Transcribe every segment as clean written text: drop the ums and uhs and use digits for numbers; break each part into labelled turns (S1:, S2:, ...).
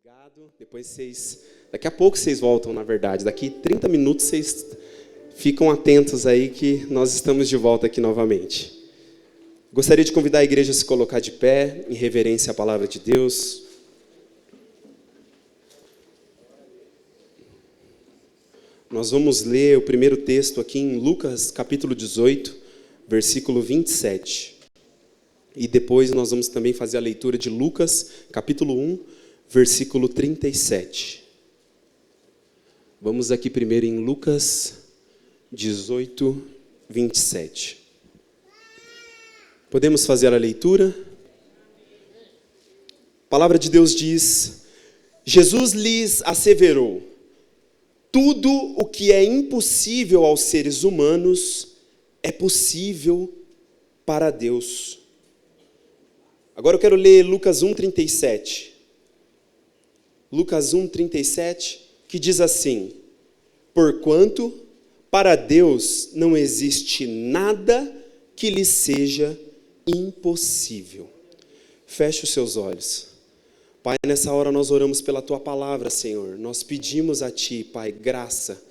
S1: Obrigado. Daqui a pouco vocês voltam, na verdade. Daqui 30 minutos vocês ficam atentos aí que nós estamos de volta aqui novamente. Gostaria de convidar a igreja a se colocar de pé, em reverência à palavra de Deus. Nós vamos ler o primeiro texto aqui em Lucas, capítulo 18, versículo 27. E depois nós vamos também fazer a leitura de Lucas, capítulo 1, versículo 37. Vamos aqui primeiro em Lucas 18, 27. Podemos fazer a leitura? A palavra de Deus diz: Jesus lhes asseverou: tudo o que é impossível aos seres humanos é possível para Deus. Agora eu quero ler Lucas 1:37. Lucas 1:37, que diz assim: porquanto para Deus não existe nada que lhe seja impossível. Feche os seus olhos. Pai, nessa hora nós oramos pela Tua palavra, Senhor. Nós pedimos a Ti, Pai, graça,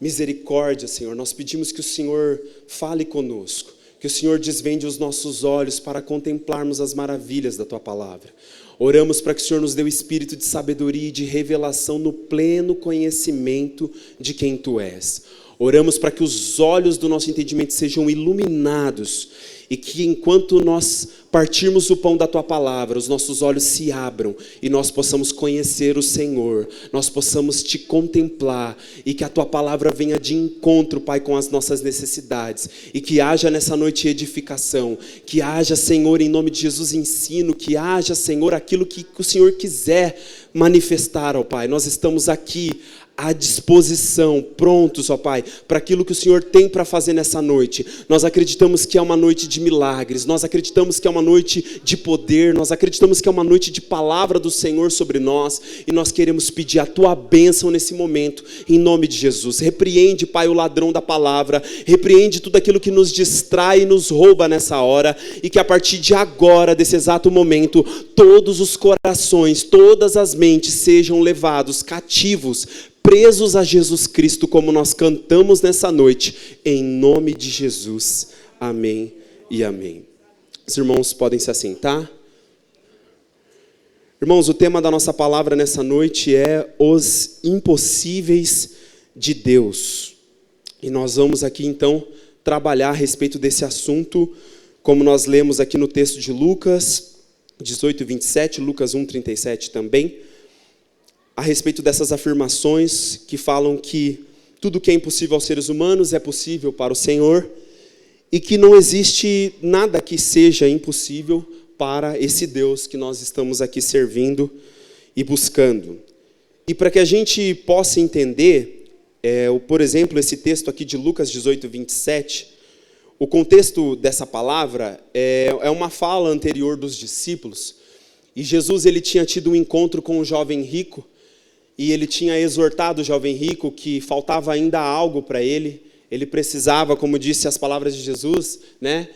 S1: misericórdia, Senhor. Nós pedimos que o Senhor fale conosco, que o Senhor desvende os nossos olhos para contemplarmos as maravilhas da Tua palavra. Oramos para que o Senhor nos dê o espírito de sabedoria e de revelação no pleno conhecimento de quem Tu és. Oramos para que os olhos do nosso entendimento sejam iluminados e que enquanto nós partirmos o pão da Tua palavra, os nossos olhos se abram e nós possamos conhecer o Senhor, nós possamos Te contemplar e que a Tua palavra venha de encontro, Pai, com as nossas necessidades e que haja nessa noite edificação, que haja, Senhor, em nome de Jesus, ensino, que haja, Senhor, aquilo que o Senhor quiser manifestar, ó Pai. Nós estamos aqui à disposição, prontos, ó Pai, para aquilo que o Senhor tem para fazer nessa noite. Nós acreditamos que é uma noite de milagres, nós acreditamos que é uma noite de poder, nós acreditamos que é uma noite de palavra do Senhor sobre nós, e nós queremos pedir a Tua bênção nesse momento, em nome de Jesus. Repreende, Pai, o ladrão da palavra, repreende tudo aquilo que nos distrai e nos rouba nessa hora, e que a partir de agora, desse exato momento, todos os corações, todas as mentes sejam levados cativos, presos a Jesus Cristo, como nós cantamos nessa noite, em nome de Jesus. Amém e amém. Os irmãos podem se assentar. Irmãos, o tema da nossa palavra nessa noite é os impossíveis de Deus. E nós vamos aqui então trabalhar a respeito desse assunto, como nós lemos aqui no texto de Lucas 18, 27, Lucas 1, 37 também, a respeito dessas afirmações que falam que tudo que é impossível aos seres humanos é possível para o Senhor e que não existe nada que seja impossível para esse Deus que nós estamos aqui servindo e buscando. E para que a gente possa entender, por exemplo, esse texto aqui de Lucas 18, 27, o contexto dessa palavra é uma fala anterior dos discípulos, e Jesus ele tinha tido um encontro com um jovem rico, e ele tinha exortado o jovem rico que faltava ainda algo para ele. Ele precisava, como disse as palavras de Jesus, né,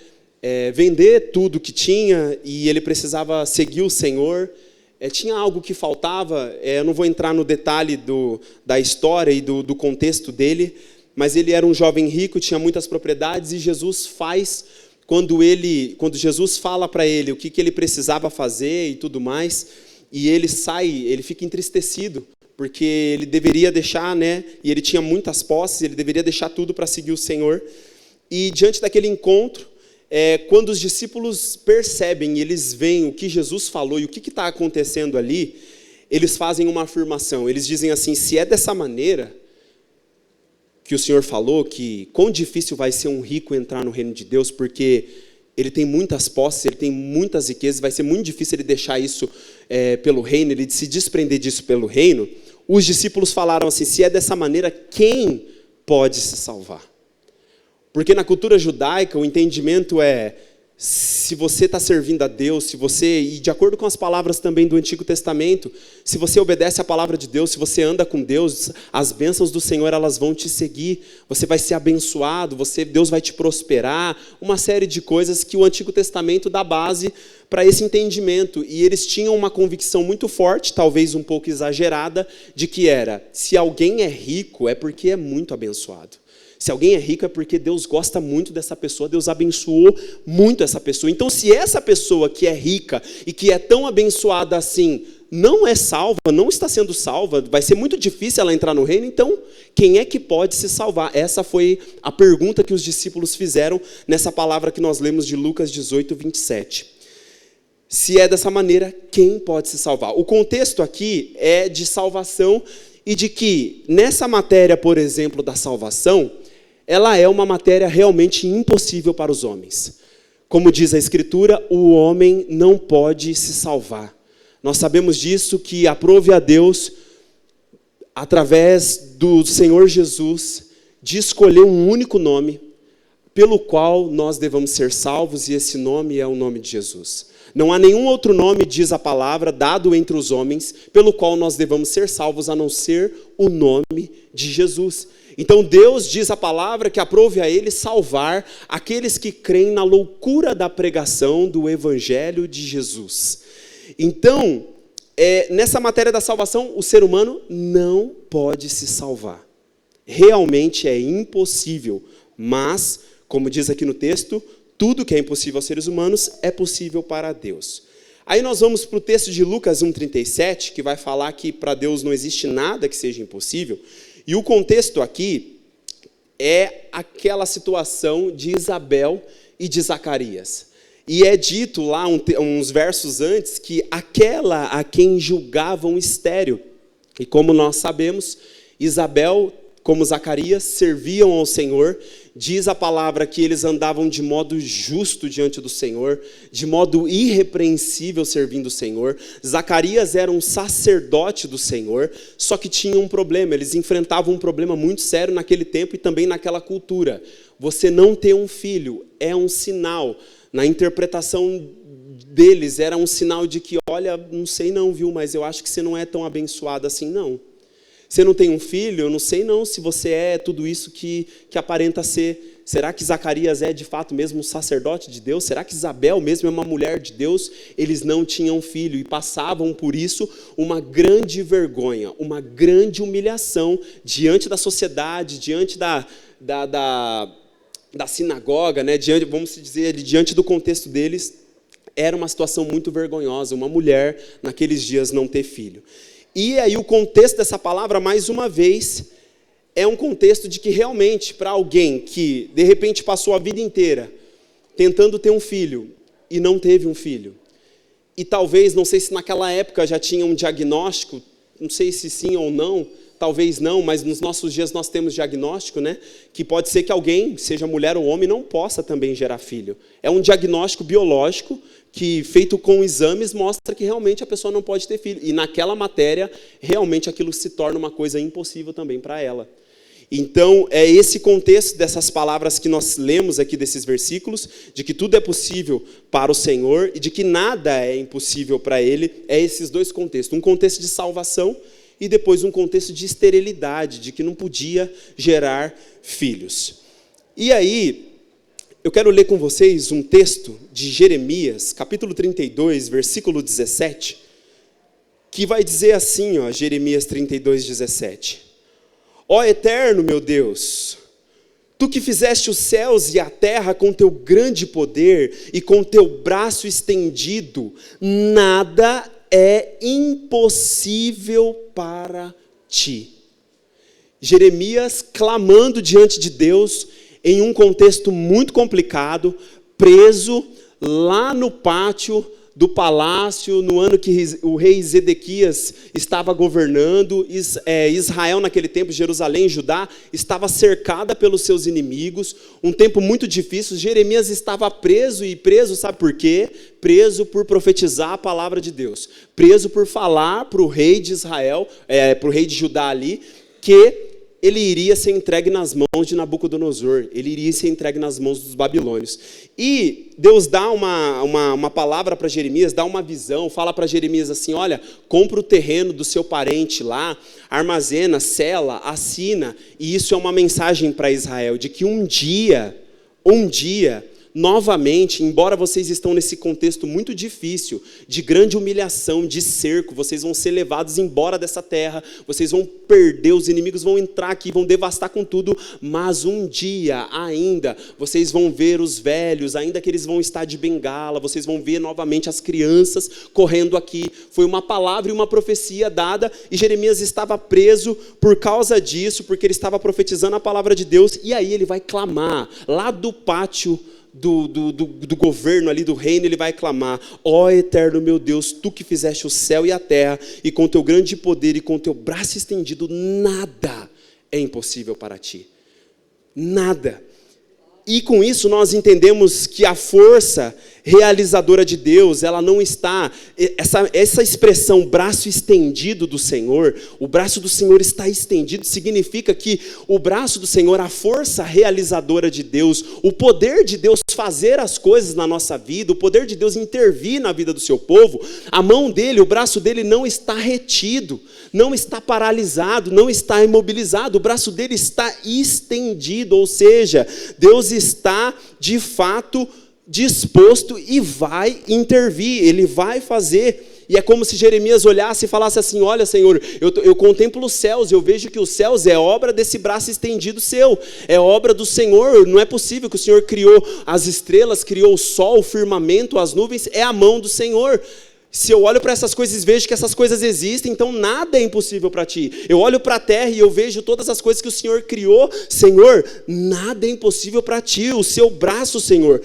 S1: vender tudo que tinha, e ele precisava seguir o Senhor. Tinha algo que faltava, eu não vou entrar no detalhe da história e do contexto dele, mas ele era um jovem rico, tinha muitas propriedades, e Jesus faz, quando Jesus fala para ele o que ele precisava fazer e tudo mais, e ele sai, ele fica entristecido, porque ele deveria deixar, né, e ele tinha muitas posses, ele deveria deixar tudo para seguir o Senhor. E diante daquele encontro, quando os discípulos percebem, eles veem o que Jesus falou e o que está acontecendo ali, eles fazem uma afirmação, eles dizem assim: se é dessa maneira que o Senhor falou, que quão difícil vai ser um rico entrar no reino de Deus, porque ele tem muitas posses, ele tem muitas riquezas, vai ser muito difícil ele deixar isso pelo reino, ele se desprender disso pelo reino. Os discípulos falaram assim: se é dessa maneira, quem pode se salvar? Porque na cultura judaica o entendimento se você está servindo a Deus, e de acordo com as palavras também do Antigo Testamento, se você obedece à palavra de Deus, se você anda com Deus, as bênçãos do Senhor, elas vão te seguir, você vai ser abençoado, Deus vai te prosperar, uma série de coisas que o Antigo Testamento dá base para esse entendimento, e eles tinham uma convicção muito forte, talvez um pouco exagerada, de que se alguém é rico, é porque é muito abençoado. Se alguém é rico é porque Deus gosta muito dessa pessoa, Deus abençoou muito essa pessoa. Então, se essa pessoa que é rica e que é tão abençoada assim, não é salva, não está sendo salva, vai ser muito difícil ela entrar no reino, então quem é que pode se salvar? Essa foi a pergunta que os discípulos fizeram nessa palavra que nós lemos de Lucas 18, 27. Se é dessa maneira, quem pode se salvar? O contexto aqui é de salvação e de que nessa matéria, por exemplo, da salvação, ela é uma matéria realmente impossível para os homens. Como diz a Escritura, o homem não pode se salvar. Nós sabemos disso, que aprove a Deus, através do Senhor Jesus, de escolher um único nome, pelo qual nós devamos ser salvos, e esse nome é o nome de Jesus. Não há nenhum outro nome, diz a palavra, dado entre os homens, pelo qual nós devamos ser salvos, a não ser o nome de Jesus. Então Deus diz a palavra que aprove a Ele salvar aqueles que creem na loucura da pregação do Evangelho de Jesus. Então, nessa matéria da salvação, o ser humano não pode se salvar. Realmente é impossível, mas, como diz aqui no texto, tudo que é impossível aos seres humanos é possível para Deus. Aí nós vamos para o texto de Lucas 1,37, que vai falar que para Deus não existe nada que seja impossível. E o contexto aqui é aquela situação de Isabel e de Zacarias. E é dito lá uns versos antes que aquela a quem julgavam estéril. E como nós sabemos, Isabel, como Zacarias, serviam ao Senhor. Diz a palavra que eles andavam de modo justo diante do Senhor, de modo irrepreensível servindo o Senhor. Zacarias era um sacerdote do Senhor, só que tinha um problema, eles enfrentavam um problema muito sério naquele tempo e também naquela cultura. Você não ter um filho é um sinal, na interpretação deles, era um sinal de que, olha, não sei não, viu, mas eu acho que você não é tão abençoado assim, não. Você não tem um filho? Eu não sei não se você é tudo isso que aparenta ser. Será que Zacarias é de fato mesmo um sacerdote de Deus? Será que Isabel mesmo é uma mulher de Deus? Eles não tinham filho e passavam por isso uma grande vergonha, uma grande humilhação diante da sociedade, diante da sinagoga, né? Vamos dizer, diante do contexto deles. Era uma situação muito vergonhosa, uma mulher naqueles dias não ter filho. E aí o contexto dessa palavra, mais uma vez, é um contexto de que realmente, para alguém que de repente passou a vida inteira tentando ter um filho e não teve um filho, e talvez, não sei se naquela época já tinha um diagnóstico, não sei se sim ou não, talvez não, mas nos nossos dias nós temos diagnóstico, né? Que pode ser que alguém, seja mulher ou homem, não possa também gerar filho. É um diagnóstico biológico que, feito com exames, mostra que realmente a pessoa não pode ter filho. E naquela matéria, realmente aquilo se torna uma coisa impossível também para ela. Então, é esse contexto dessas palavras que nós lemos aqui, desses versículos, de que tudo é possível para o Senhor e de que nada é impossível para Ele, é esses dois contextos. Um contexto de salvação e depois um contexto de esterilidade, de que não podia gerar filhos. E aí, eu quero ler com vocês um texto de Jeremias, capítulo 32, versículo 17, que vai dizer assim, Jeremias 32, 17. Ó eterno, meu Deus, tu que fizeste os céus e a terra com teu grande poder e com teu braço estendido, nada é impossível para ti. Jeremias clamando diante de Deus em um contexto muito complicado, preso lá no pátio do palácio, no ano que o rei Zedequias estava governando. Israel naquele tempo, Jerusalém, Judá, estava cercada pelos seus inimigos, um tempo muito difícil. Jeremias estava preso, e preso sabe por quê? Preso por profetizar a palavra de Deus, preso por falar para o rei de Israel, para o rei de Judá ali, que ele iria ser entregue nas mãos de Nabucodonosor, ele iria ser entregue nas mãos dos babilônios. E Deus dá uma palavra para Jeremias, dá uma visão, fala para Jeremias assim, olha, compra o terreno do seu parente lá, armazena, sela, assina, e isso é uma mensagem para Israel, de que um dia, novamente, embora vocês estão nesse contexto muito difícil, de grande humilhação, de cerco, vocês vão ser levados embora dessa terra, vocês vão perder, os inimigos vão entrar aqui, vão devastar com tudo, mas um dia ainda, vocês vão ver os velhos, ainda que eles vão estar de bengala, vocês vão ver novamente as crianças correndo aqui. Foi uma palavra e uma profecia dada, e Jeremias estava preso por causa disso, porque ele estava profetizando a palavra de Deus, e aí ele vai clamar, lá do pátio do governo ali, do reino, ele vai clamar, ó eterno meu Deus, tu que fizeste o céu e a terra, e com teu grande poder e com teu braço estendido, nada é impossível para ti. Nada. E com isso nós entendemos que a força realizadora de Deus, ela não está, essa expressão braço estendido do Senhor, o braço do Senhor está estendido, significa que o braço do Senhor, a força realizadora de Deus, o poder de Deus fazer as coisas na nossa vida, o poder de Deus intervir na vida do seu povo, a mão dele, o braço dele não está retido, não está paralisado, não está imobilizado, o braço dele está estendido, ou seja, Deus está de fato disposto e vai intervir, ele vai fazer. E é como se Jeremias olhasse e falasse assim, olha Senhor, eu contemplo os céus, eu vejo que os céus é obra desse braço estendido seu, é obra do Senhor, não é possível que o Senhor criou as estrelas, criou o sol, o firmamento, as nuvens, é a mão do Senhor. Se eu olho para essas coisas e vejo que essas coisas existem, então nada é impossível para ti. Eu olho para a terra e eu vejo todas as coisas que o Senhor criou, Senhor, nada é impossível para ti, o seu braço, Senhor.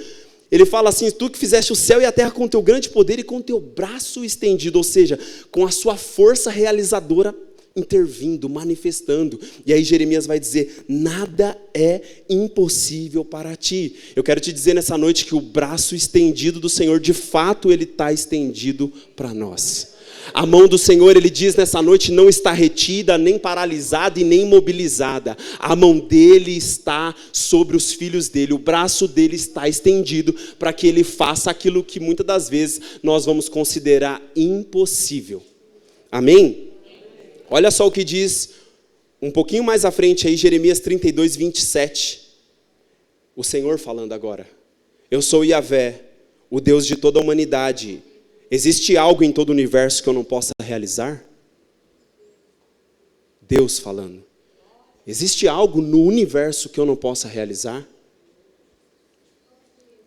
S1: Ele fala assim, tu que fizeste o céu e a terra com teu grande poder e com teu braço estendido, ou seja, com a sua força realizadora intervindo, manifestando. E aí Jeremias vai dizer, nada é impossível para ti. Eu quero te dizer nessa noite que o braço estendido do Senhor, de fato, ele está estendido para nós. A mão do Senhor, ele diz nessa noite, não está retida, nem paralisada e nem imobilizada. A mão dele está sobre os filhos dele, o braço dele está estendido para que ele faça aquilo que muitas das vezes nós vamos considerar impossível. Amém? Olha só o que diz um pouquinho mais à frente aí, Jeremias 32, 27. O Senhor falando agora. Eu sou Yahvé, o Deus de toda a humanidade. Existe algo em todo o universo que eu não possa realizar? Deus falando. Existe algo no universo que eu não possa realizar?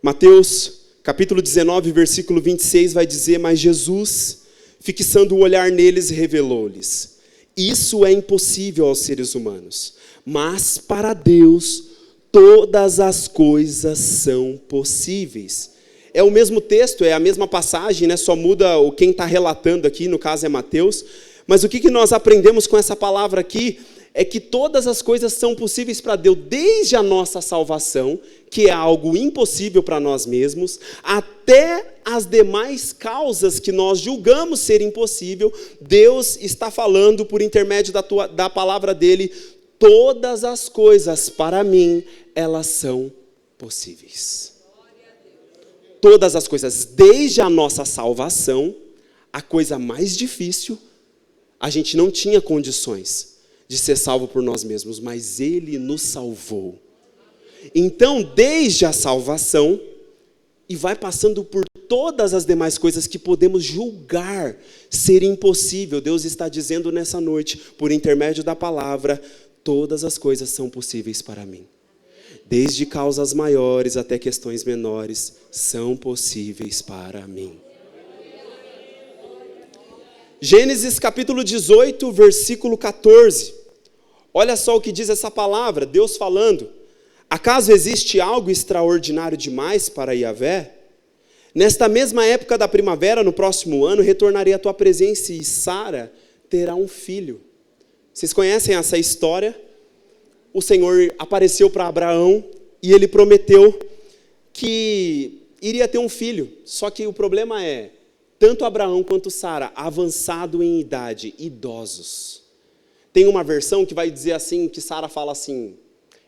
S1: Mateus, capítulo 19, versículo 26, vai dizer, mas Jesus, fixando o olhar neles, revelou-lhes, isso é impossível aos seres humanos, mas para Deus todas as coisas são possíveis. É o mesmo texto, é a mesma passagem, né? Só muda quem está relatando aqui, no caso é Mateus. Mas o que nós aprendemos com essa palavra aqui é que todas as coisas são possíveis para Deus, desde a nossa salvação, que é algo impossível para nós mesmos, até as demais causas que nós julgamos ser impossível. Deus está falando por intermédio da palavra dele, todas as coisas para mim, elas são possíveis. Todas as coisas, desde a nossa salvação, a coisa mais difícil, a gente não tinha condições de ser salvo por nós mesmos, mas ele nos salvou. Então, desde a salvação, e vai passando por todas as demais coisas que podemos julgar ser impossível, Deus está dizendo nessa noite, por intermédio da palavra, todas as coisas são possíveis para mim. Desde causas maiores até questões menores, são possíveis para mim. Gênesis capítulo 18, versículo 14. Olha só o que diz essa palavra, Deus falando. Acaso existe algo extraordinário demais para Yahvé? Nesta mesma época da primavera, no próximo ano, retornarei à tua presença e Sara terá um filho. Vocês conhecem essa história? O Senhor apareceu para Abraão e ele prometeu que iria ter um filho. Só que o problema é, tanto Abraão quanto Sara, avançado em idade, idosos. Tem uma versão que vai dizer assim, que Sara fala assim,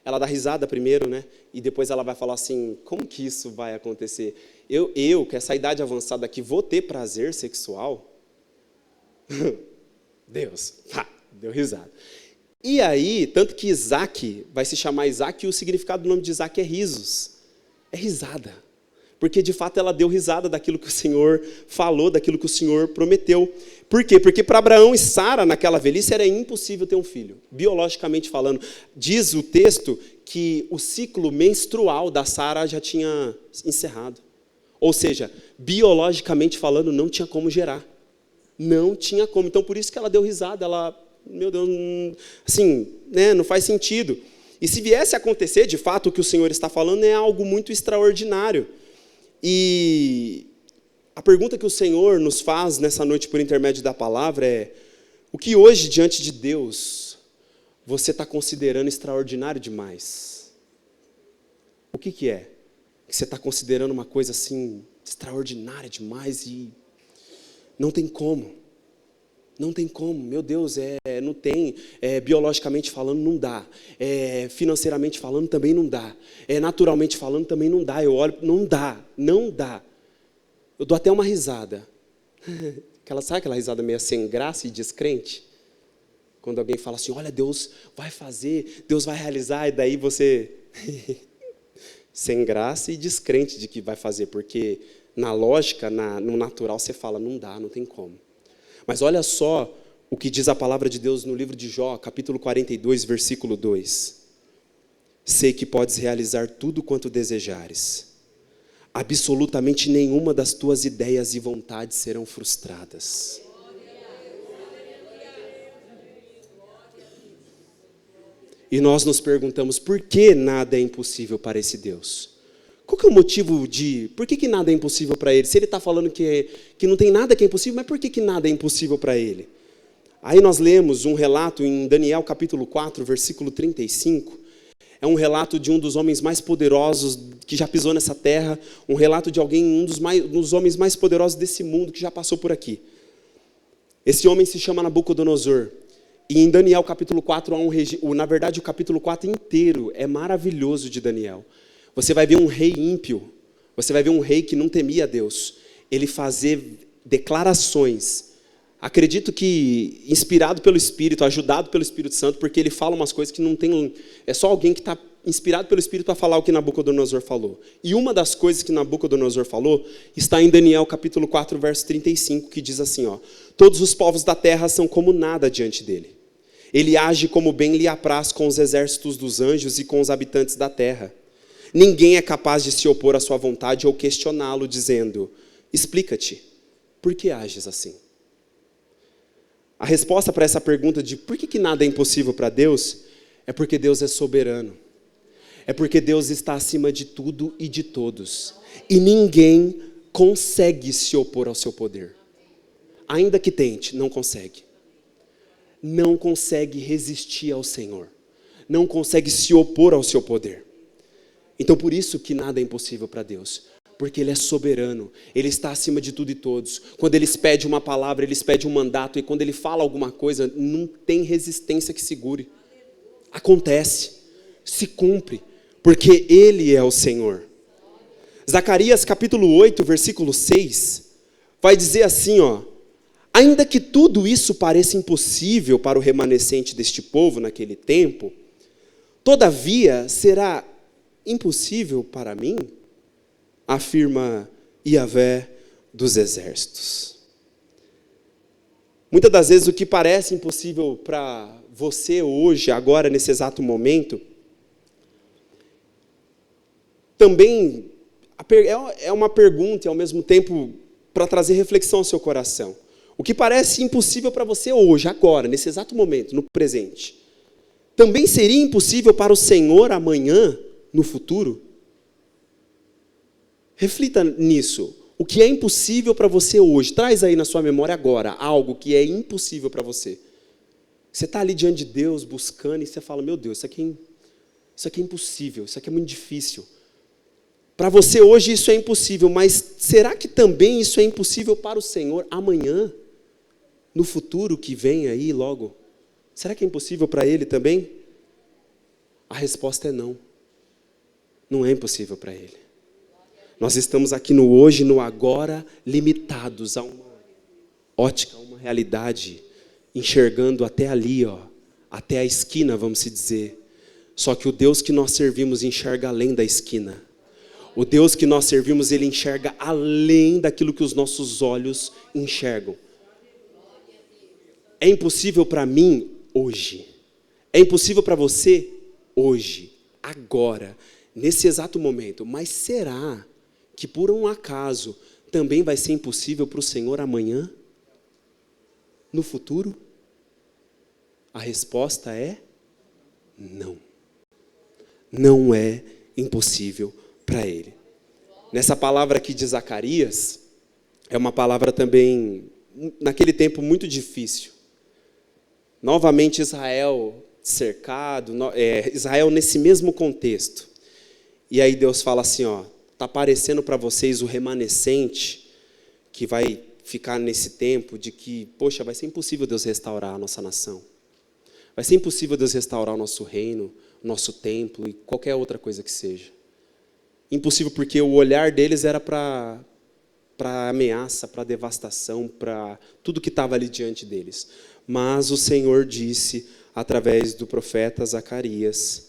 S1: ela dá risada primeiro, né? E depois ela vai falar assim, como que isso vai acontecer? Eu, com essa idade avançada aqui, vou ter prazer sexual? Deus, deu risada. E aí, tanto que Isaac vai se chamar Isaac, e o significado do nome de Isaac é risos. É risada. Porque, de fato, ela deu risada daquilo que o Senhor falou, daquilo que o Senhor prometeu. Por quê? Porque para Abraão e Sara, naquela velhice, era impossível ter um filho. Biologicamente falando, diz o texto que o ciclo menstrual da Sara já tinha encerrado. Ou seja, biologicamente falando, não tinha como gerar. Não tinha como. Então, por isso que ela deu risada. Ela, meu Deus, assim, né, não faz sentido. E se viesse a acontecer, de fato, o que o Senhor está falando é algo muito extraordinário. E a pergunta que o Senhor nos faz nessa noite por intermédio da palavra é: o que hoje, diante de Deus, você está considerando extraordinário demais? O que é? Que você está considerando uma coisa assim, extraordinária demais e não tem como. Não tem como, meu Deus, não tem, biologicamente falando não dá, financeiramente falando também não dá, naturalmente falando também não dá, eu olho, não dá. Eu dou até uma risada, sabe aquela risada meio sem graça e descrente? Quando alguém fala assim, olha, Deus vai fazer, Deus vai realizar, e daí você, sem graça e descrente de que vai fazer, porque na lógica, no natural você fala, não dá, não tem como. Mas olha só o que diz a palavra de Deus no livro de Jó, capítulo 42, versículo 2. Sei que podes realizar tudo quanto desejares. Absolutamente nenhuma das tuas ideias e vontades serão frustradas. E nós nos perguntamos, por que nada é impossível para esse Deus? Qual que é o motivo por que nada é impossível para ele? Se ele está falando que não tem nada que é impossível, mas por que nada é impossível para ele? Aí nós lemos um relato em Daniel capítulo 4, versículo 35. É um relato de um dos homens mais poderosos que já pisou nessa terra. Um relato de alguém, um dos homens mais poderosos desse mundo que já passou por aqui. Esse homem se chama Nabucodonosor. E em Daniel capítulo 4, na verdade o capítulo 4 inteiro é maravilhoso de Daniel. Você vai ver um rei ímpio, você vai ver um rei que não temia a Deus, ele fazer declarações, acredito que inspirado pelo Espírito, ajudado pelo Espírito Santo, porque ele fala umas coisas que não tem, é só alguém que está inspirado pelo Espírito para falar o que Nabucodonosor falou. E uma das coisas que Nabucodonosor falou está em Daniel capítulo 4, verso 35, que diz assim, todos os povos da terra são como nada diante dele. Ele age como bem lhe apraz com os exércitos dos anjos e com os habitantes da terra. Ninguém é capaz de se opor à sua vontade ou questioná-lo, dizendo, explica-te, por que ages assim? A resposta para essa pergunta de por que nada é impossível para Deus, é porque Deus é soberano. É porque Deus está acima de tudo e de todos. E ninguém consegue se opor ao seu poder. Ainda que tente, não consegue. Não consegue resistir ao Senhor. Não consegue se opor ao seu poder. Então, por isso que nada é impossível para Deus. Porque Ele é soberano. Ele está acima de tudo e todos. Quando Ele pede uma palavra, Ele pede um mandato. E quando Ele fala alguma coisa, não tem resistência que segure. Acontece. Se cumpre. Porque Ele é o Senhor. Zacarias capítulo 8, versículo 6. Vai dizer assim, ainda que tudo isso pareça impossível para o remanescente deste povo naquele tempo, todavia será impossível para mim, afirma Yahvé dos exércitos. Muitas das vezes o que parece impossível para você hoje, agora, nesse exato momento, também é uma pergunta e ao mesmo tempo para trazer reflexão ao seu coração. O que parece impossível para você hoje, agora, nesse exato momento, no presente, também seria impossível para o Senhor amanhã, no futuro? Reflita nisso. O que é impossível para você hoje? Traz aí na sua memória agora algo que é impossível para você. Você está ali diante de Deus buscando e você fala, meu Deus, isso aqui é impossível, isso aqui é muito difícil. Para você hoje isso é impossível, mas será que também isso é impossível para o Senhor amanhã? No futuro que vem aí logo? Será que é impossível para Ele também? A resposta é não. Não é impossível para Ele. Nós estamos aqui no hoje, no agora, limitados a uma ótica, a uma realidade, enxergando até ali, até a esquina, vamos se dizer. Só que o Deus que nós servimos enxerga além da esquina. O Deus que nós servimos, Ele enxerga além daquilo que os nossos olhos enxergam. É impossível para mim hoje. É impossível para você hoje, agora, nesse exato momento. Mas será que por um acaso também vai ser impossível para o Senhor amanhã? No futuro? A resposta é não. Não é impossível para Ele. Nessa palavra aqui de Zacarias, é uma palavra também, naquele tempo, muito difícil. Novamente Israel cercado, Israel nesse mesmo contexto. E aí Deus fala assim, está aparecendo para vocês o remanescente que vai ficar nesse tempo de que, poxa, vai ser impossível Deus restaurar a nossa nação. Vai ser impossível Deus restaurar o nosso reino, o nosso templo e qualquer outra coisa que seja. Impossível porque o olhar deles era para ameaça, para devastação, para tudo que estava ali diante deles. Mas o Senhor disse, através do profeta Zacarias,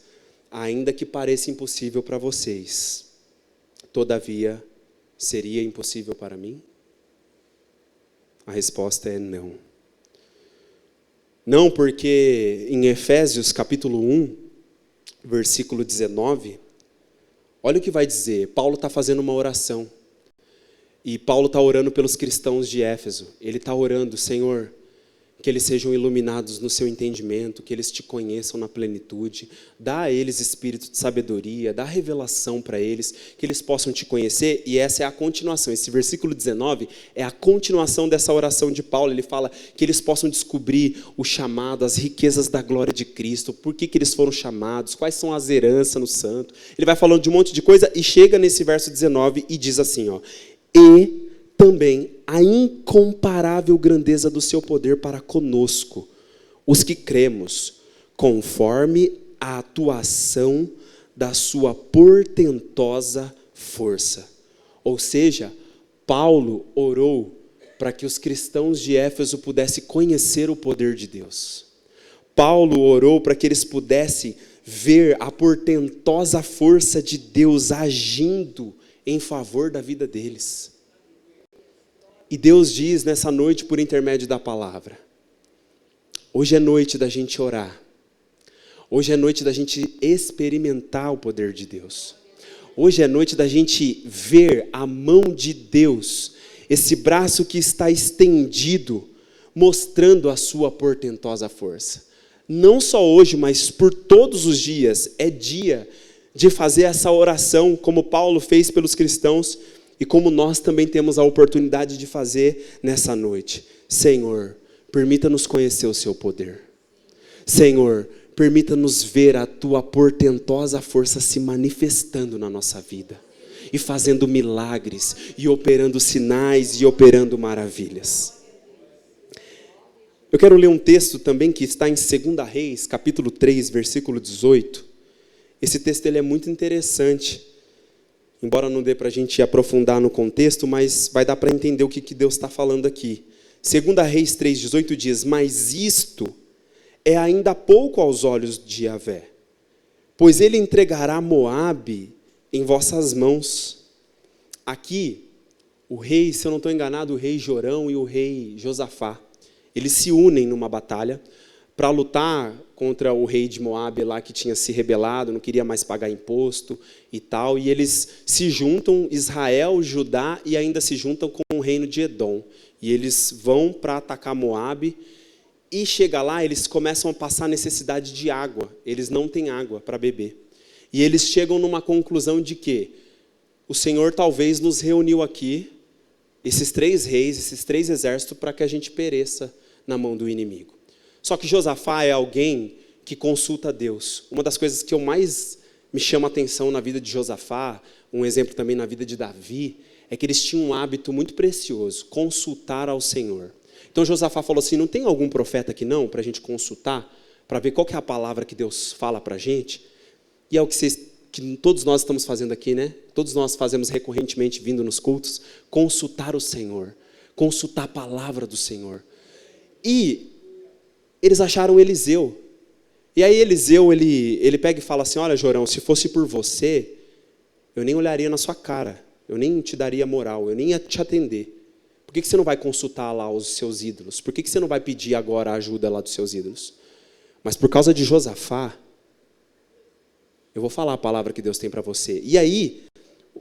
S1: ainda que pareça impossível para vocês, todavia, seria impossível para mim? A resposta é não. Não, porque em Efésios capítulo 1, versículo 19, olha o que vai dizer. Paulo está fazendo uma oração. E Paulo está orando pelos cristãos de Éfeso. Ele está orando, Senhor, que eles sejam iluminados no seu entendimento, que eles te conheçam na plenitude, dá a eles espírito de sabedoria, dá revelação para eles, que eles possam te conhecer, e essa é a continuação, esse versículo 19 é a continuação dessa oração de Paulo. Ele fala que eles possam descobrir o chamado, as riquezas da glória de Cristo, por que eles foram chamados, quais são as heranças no santo. Ele vai falando de um monte de coisa e chega nesse verso 19 e diz assim, e também a incomparável grandeza do seu poder para conosco, os que cremos, conforme a atuação da sua portentosa força. Ou seja, Paulo orou para que os cristãos de Éfeso pudessem conhecer o poder de Deus. Paulo orou para que eles pudessem ver a portentosa força de Deus agindo em favor da vida deles. E Deus diz nessa noite por intermédio da palavra, hoje é noite da gente orar, hoje é noite da gente experimentar o poder de Deus, hoje é noite da gente ver a mão de Deus, esse braço que está estendido, mostrando a sua portentosa força. Não só hoje, mas por todos os dias, é dia de fazer essa oração, como Paulo fez pelos cristãos, e como nós também temos a oportunidade de fazer nessa noite. Senhor, permita-nos conhecer o seu poder. Senhor, permita-nos ver a tua portentosa força se manifestando na nossa vida. E fazendo milagres, e operando sinais, e operando maravilhas. Eu quero ler um texto também que está em 2 Reis, capítulo 3, versículo 18. Esse texto ele é muito interessante. Embora não dê para a gente aprofundar no contexto, mas vai dar para entender o que Deus está falando aqui. 2 Reis 3,18 diz, mas isto é ainda pouco aos olhos de Yahvé, pois ele entregará Moabe em vossas mãos. Aqui, o rei, se eu não estou enganado, o rei Jorão e o rei Josafá, eles se unem numa batalha para lutar contra o rei de Moabe lá que tinha se rebelado, não queria mais pagar imposto e tal, e eles se juntam, Israel, Judá, e ainda se juntam com o reino de Edom, e eles vão para atacar Moabe, e chega lá, eles começam a passar necessidade de água, eles não têm água para beber, e eles chegam numa conclusão de que o Senhor talvez nos reuniu aqui, esses 3 reis, esses 3 exércitos, para que a gente pereça na mão do inimigo. Só que Josafá é alguém que consulta a Deus. Uma das coisas que eu mais me chama a atenção na vida de Josafá, um exemplo também na vida de Davi, é que eles tinham um hábito muito precioso, consultar ao Senhor. Então Josafá falou assim, não tem algum profeta aqui não, para a gente consultar, para ver qual que é a palavra que Deus fala para a gente? E é o que todos nós estamos fazendo aqui, né? Todos nós fazemos recorrentemente, vindo nos cultos, consultar o Senhor, consultar a palavra do Senhor. E eles acharam Eliseu. E aí Eliseu, ele pega e fala assim, olha Jorão, se fosse por você, eu nem olharia na sua cara, eu nem te daria moral, eu nem ia te atender. Por que você não vai consultar lá os seus ídolos? Por que você não vai pedir agora a ajuda lá dos seus ídolos? Mas por causa de Josafá, eu vou falar a palavra que Deus tem para você. E aí,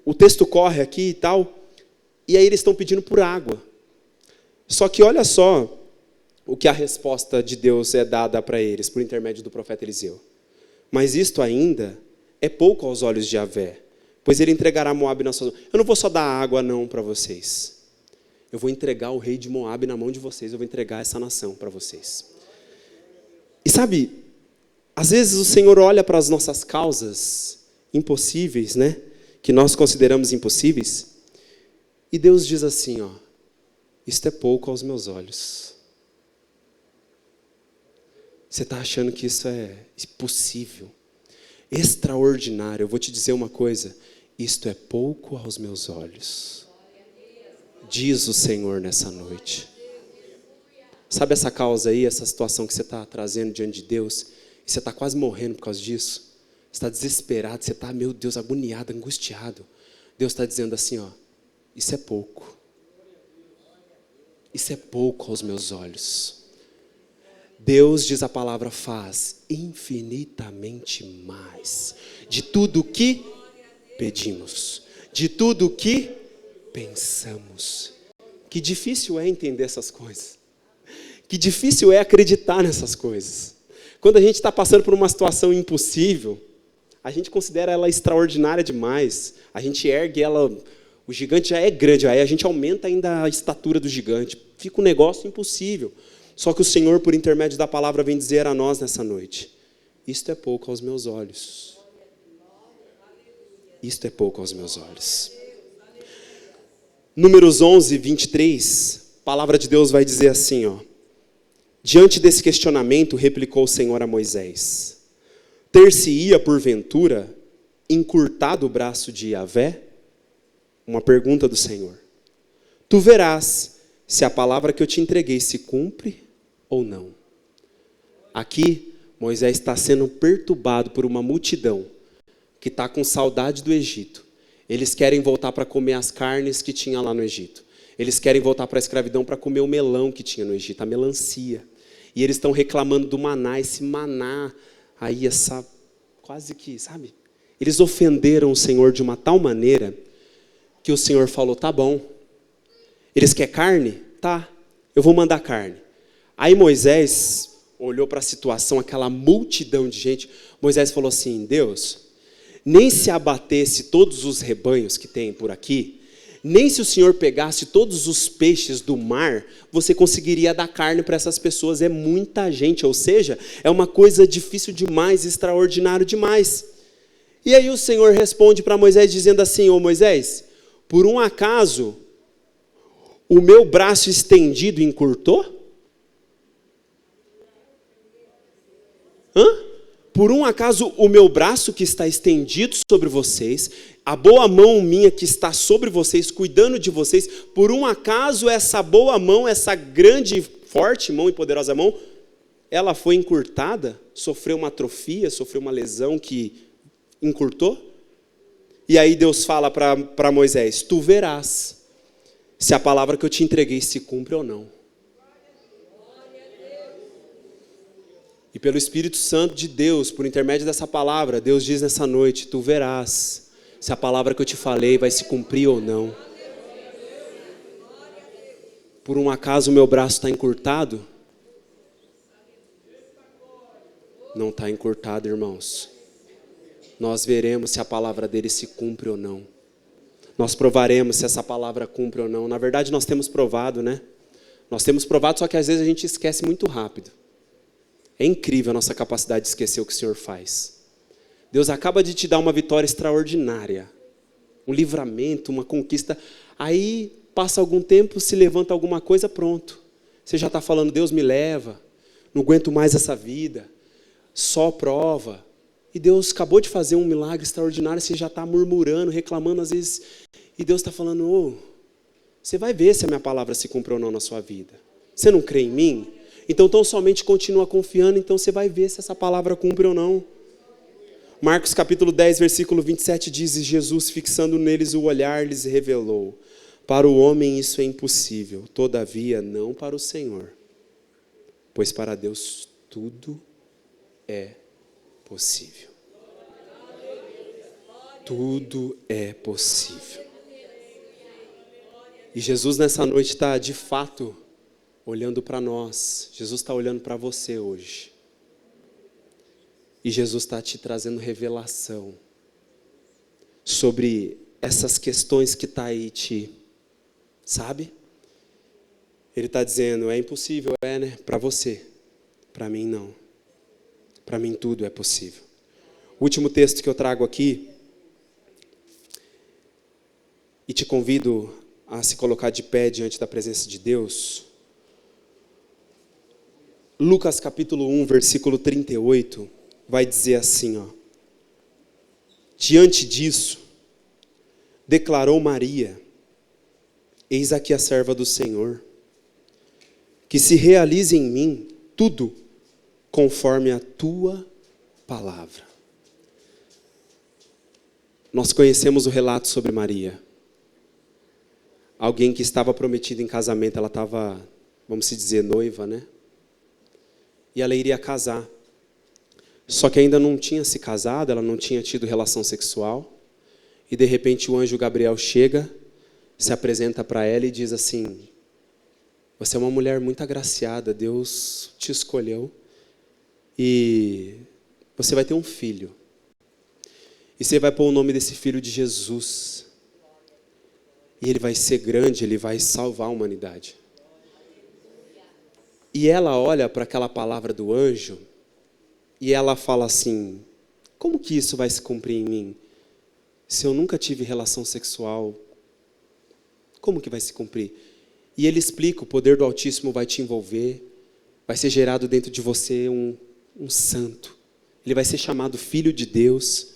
S1: o texto corre aqui e tal, e aí eles estão pedindo por água. Só que olha só o que a resposta de Deus é dada para eles, por intermédio do profeta Eliseu. Mas isto ainda é pouco aos olhos de Yahvé, pois ele entregará Moabe na sua mão. Eu não vou só dar água não para vocês. Eu vou entregar o rei de Moabe na mão de vocês, eu vou entregar essa nação para vocês. E sabe, às vezes o Senhor olha para as nossas causas impossíveis, né? Que nós consideramos impossíveis, e Deus diz assim, ó, isto é pouco aos meus olhos. Você está achando que isso é impossível, extraordinário. Eu vou te dizer uma coisa, isto é pouco aos meus olhos. Diz o Senhor nessa noite. Sabe essa causa aí, essa situação que você está trazendo diante de Deus, e você está quase morrendo por causa disso? Você está desesperado, você está, meu Deus, agoniado, angustiado. Deus está dizendo assim, ó, isso é pouco. Isso é pouco aos meus olhos. Deus, diz a palavra, faz infinitamente mais de tudo o que pedimos, de tudo o que pensamos. Que difícil é entender essas coisas. Que difícil é acreditar nessas coisas. Quando a gente está passando por uma situação impossível, a gente considera ela extraordinária demais. A gente ergue ela, o gigante já é grande, aí a gente aumenta ainda a estatura do gigante. Fica um negócio impossível. Só que o Senhor, por intermédio da palavra, vem dizer a nós nessa noite, isto é pouco aos meus olhos. Isto é pouco aos meus olhos. Números 11, 23, a palavra de Deus vai dizer assim, ó. Diante desse questionamento, replicou o Senhor a Moisés, ter-se-ia, porventura, encurtado o braço de Yahvé? Uma pergunta do Senhor. Tu verás se a palavra que eu te entreguei se cumpre ou não. Aqui, Moisés está sendo perturbado por uma multidão que está com saudade do Egito. Eles querem voltar para comer as carnes que tinha lá no Egito. Eles querem voltar para a escravidão para comer o melão que tinha no Egito, a melancia. E eles estão reclamando do maná, esse maná, aí essa, quase que, sabe? Eles ofenderam o Senhor de uma tal maneira que o Senhor falou, tá bom. Eles querem carne? Tá, eu vou mandar carne. Aí Moisés olhou para a situação, aquela multidão de gente. Moisés falou assim, Deus, nem se abatesse todos os rebanhos que tem por aqui, nem se o Senhor pegasse todos os peixes do mar, você conseguiria dar carne para essas pessoas. É muita gente, ou seja, é uma coisa difícil demais, extraordinário demais. E aí o Senhor responde para Moisés dizendo assim, ô Moisés, por um acaso o meu braço estendido encurtou? Por um acaso o meu braço que está estendido sobre vocês, a boa mão minha que está sobre vocês, cuidando de vocês, por um acaso essa boa mão, essa grande, forte mão e poderosa mão, ela foi encurtada? Sofreu uma atrofia, sofreu uma lesão que encurtou? E aí Deus fala para Moisés, tu verás se a palavra que eu te entreguei se cumpre ou não. E pelo Espírito Santo de Deus, por intermédio dessa palavra, Deus diz nessa noite, tu verás se a palavra que eu te falei vai se cumprir ou não. Por um acaso o meu braço está encurtado? Não está encurtado, irmãos. Nós veremos se a palavra dele se cumpre ou não. Nós provaremos se essa palavra cumpre ou não. Na verdade, nós temos provado, né? Nós temos provado, só que às vezes a gente esquece muito rápido. É incrível a nossa capacidade de esquecer o que o Senhor faz. Deus acaba de te dar uma vitória extraordinária. Um livramento, uma conquista. Aí, passa algum tempo, se levanta alguma coisa, pronto. Você já está falando, Deus me leva, não aguento mais essa vida, só prova. E Deus acabou de fazer um milagre extraordinário, você já está murmurando, reclamando às vezes. E Deus está falando, você vai ver se a minha palavra se cumpre ou não na sua vida. Você não crê em mim? Então tão somente continua confiando, então você vai ver se essa palavra cumpre ou não. Marcos capítulo 10, versículo 27 diz, e Jesus, fixando neles o olhar, lhes revelou, para o homem isso é impossível, todavia não para o Senhor, pois para Deus tudo é possível. Tudo é possível. E Jesus nessa noite está de fato olhando para nós. Jesus está olhando para você hoje. E Jesus está te trazendo revelação sobre essas questões que está aí, sabe? Ele está dizendo, é impossível, né? Para você. Para mim não. Para mim tudo é possível. O último texto que eu trago aqui, e te convido a se colocar de pé diante da presença de Deus. Lucas capítulo 1, versículo 38, vai dizer assim, diante disso, declarou Maria, eis aqui a serva do Senhor, que se realize em mim tudo conforme a tua palavra. Nós conhecemos o relato sobre Maria. Alguém que estava prometido em casamento, ela estava, vamos dizer, noiva, né? E ela iria casar. Só que ainda não tinha se casado, ela não tinha tido relação sexual. E de repente o anjo Gabriel chega, se apresenta para ela e diz assim, você é uma mulher muito agraciada, Deus te escolheu. E você vai ter um filho. E você vai pôr o nome desse filho de Jesus. E ele vai ser grande, ele vai salvar a humanidade. E ela olha para aquela palavra do anjo e ela fala assim, como que isso vai se cumprir em mim? Se eu nunca tive relação sexual, como que vai se cumprir? E ele explica, o poder do Altíssimo vai te envolver, vai ser gerado dentro de você um santo. Ele vai ser chamado Filho de Deus.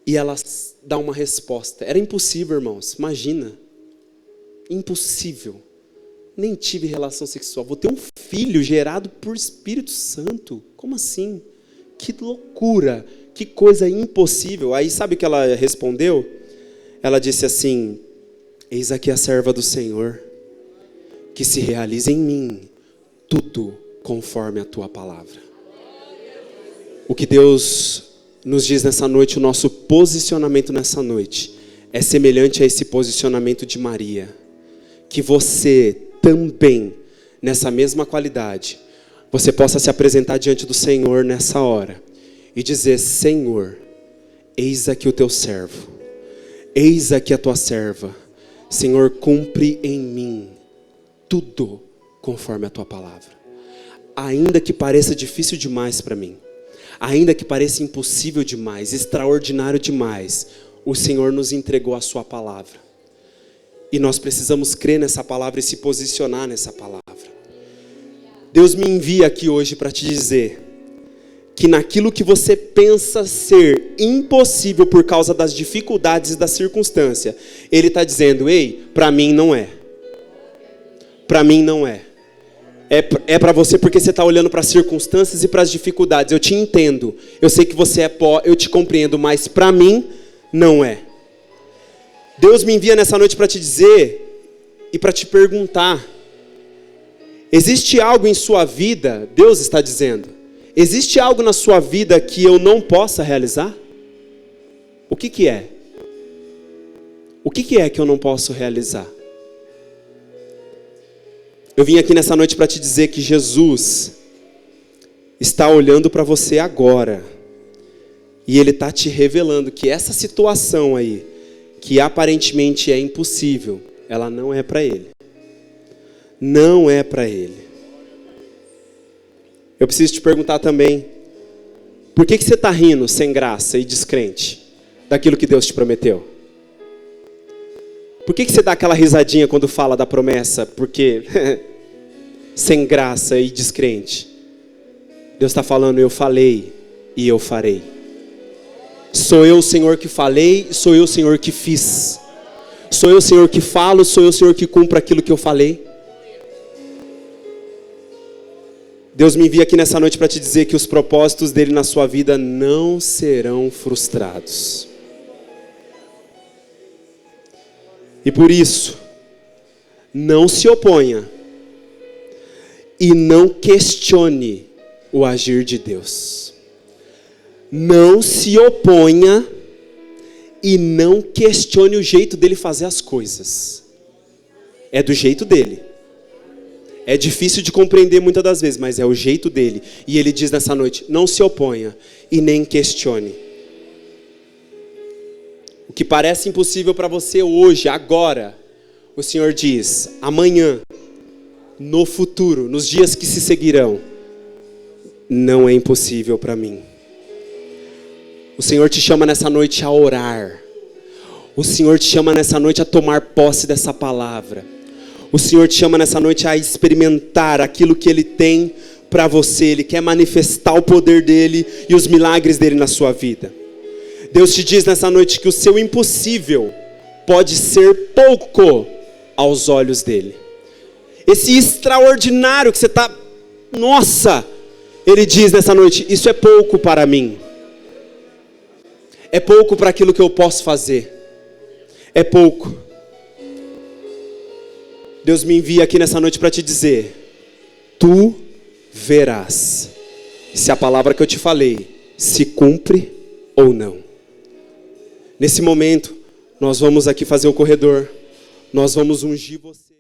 S1: E ela dá uma resposta. Era impossível, irmãos. Imagina. Impossível. Nem tive relação sexual. Vou ter um filho gerado por Espírito Santo. Como assim? Que loucura. Que coisa impossível. Aí sabe o que ela respondeu? Ela disse assim, eis aqui a serva do Senhor, que se realize em mim tudo conforme a tua palavra. O que Deus nos diz nessa noite, o nosso posicionamento nessa noite é semelhante a esse posicionamento de Maria. Que você também, nessa mesma qualidade, você possa se apresentar diante do Senhor nessa hora e dizer, Senhor, eis aqui o teu servo, eis aqui a tua serva. Senhor, cumpre em mim tudo conforme a tua palavra. Ainda que pareça difícil demais para mim, ainda que pareça impossível demais, extraordinário demais, o Senhor nos entregou a sua palavra. E nós precisamos crer nessa palavra e se posicionar nessa palavra. Deus me envia aqui hoje para te dizer que naquilo que você pensa ser impossível por causa das dificuldades e da circunstância, Ele está dizendo, ei, para mim não é. Para mim não é. É para você porque você está olhando para as circunstâncias e para as dificuldades. Eu te entendo. Eu sei que você é pó, eu te compreendo, mas para mim não é. Deus me envia nessa noite para te dizer e para te perguntar. Existe algo em sua vida, Deus está dizendo, existe algo na sua vida que eu não possa realizar? O que é? O que é que eu não posso realizar? Eu vim aqui nessa noite para te dizer que Jesus está olhando para você agora. E Ele está te revelando que essa situação aí, que aparentemente é impossível, ela não é para Ele. Não é para Ele. Eu preciso te perguntar também, por que você está rindo sem graça e descrente daquilo que Deus te prometeu? Por que você dá aquela risadinha quando fala da promessa? Porque sem graça e descrente. Deus está falando, eu falei e eu farei. Sou eu, Senhor, que falei, sou eu, Senhor, que fiz. Sou eu, Senhor, que falo, sou eu, Senhor, que cumpro aquilo que eu falei. Deus me envia aqui nessa noite para te dizer que os propósitos dele na sua vida não serão frustrados. E por isso, não se oponha e não questione o agir de Deus. Não se oponha e não questione o jeito dele fazer as coisas. É do jeito dele. É difícil de compreender muitas das vezes, mas é o jeito dele. E ele diz nessa noite, não se oponha e nem questione. O que parece impossível para você hoje, agora, o Senhor diz, amanhã, no futuro, nos dias que se seguirão, não é impossível para mim. O Senhor te chama nessa noite a orar. O Senhor te chama nessa noite a tomar posse dessa palavra. O Senhor te chama nessa noite a experimentar aquilo que Ele tem para você. Ele quer manifestar o poder dEle e os milagres dEle na sua vida. Deus te diz nessa noite que o seu impossível pode ser pouco aos olhos dEle. Esse extraordinário que você está... Nossa! Ele diz nessa noite, isso é pouco para mim. É pouco para aquilo que eu posso fazer. É pouco. Deus me envia aqui nessa noite para te dizer, tu verás se a palavra que eu te falei se cumpre ou não. Nesse momento, nós vamos aqui fazer o corredor, nós vamos ungir você.